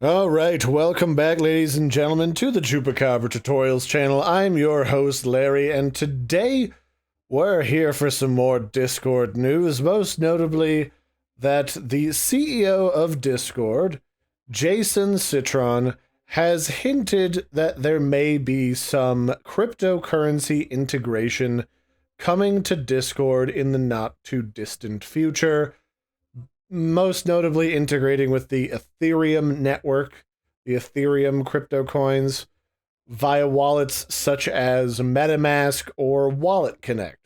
All right, welcome back, ladies and gentlemen, to the Chupacabra Tutorials channel. I'm your host, Larry, and today we're here for some more Discord news, most notably that the CEO of Discord, Jason Citron, has hinted that there may be some cryptocurrency integration coming to Discord in the not-too-distant future, most notably integrating with the Ethereum network, the Ethereum crypto coins, via wallets such as MetaMask or WalletConnect.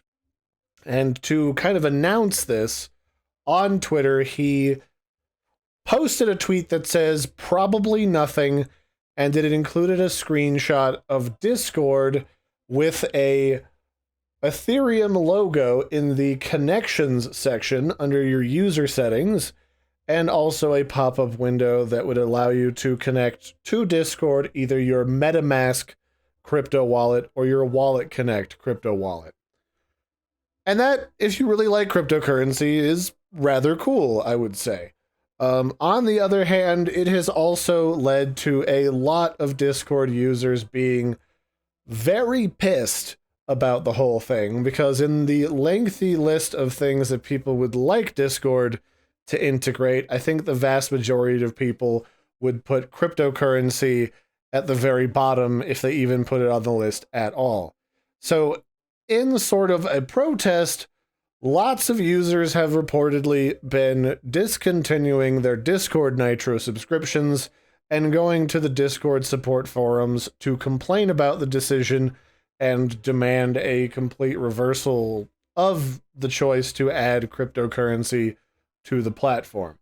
And to kind of announce this on Twitter, he posted a tweet that says probably nothing, and it included a screenshot of Discord with a Ethereum logo in the connections section under your user settings, and also a pop-up window that would allow you to connect to Discord either your MetaMask crypto wallet or your WalletConnect crypto wallet. And that, if you really like cryptocurrency, is rather cool, I would say. On the other hand, it has also led to a lot of Discord users being very pissed about the whole thing, because in the lengthy list of things that people would like Discord to integrate, I think the vast majority of people would put cryptocurrency at the very bottom if they even put it on the list at all. So in sort of a protest, lots of users have reportedly been discontinuing their Discord Nitro subscriptions and going to the Discord support forums to complain about the decision and demand a complete reversal of the choice to add cryptocurrency to the platform.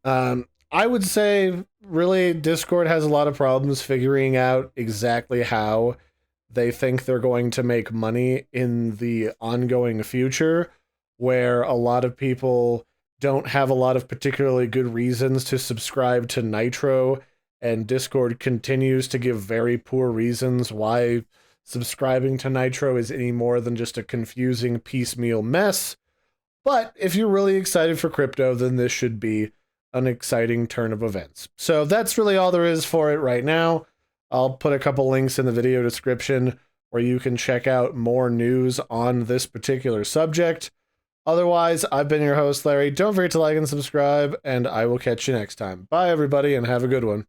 I would say, really, Discord has a lot of problems figuring out exactly how they think they're going to make money in the ongoing future, where a lot of people don't have a lot of particularly good reasons to subscribe to Nitro, and Discord continues to give very poor reasons why subscribing to Nitro is any more than just a confusing piecemeal mess. But if you're really excited for crypto, then this should be an exciting turn of events. So that's really all there is for it right now. I'll put a couple links in the video description where you can check out more news on this particular subject. Otherwise, I've been your host, Larry. Don't forget to like and subscribe, and I will catch you next time. Bye, everybody, and have a good one.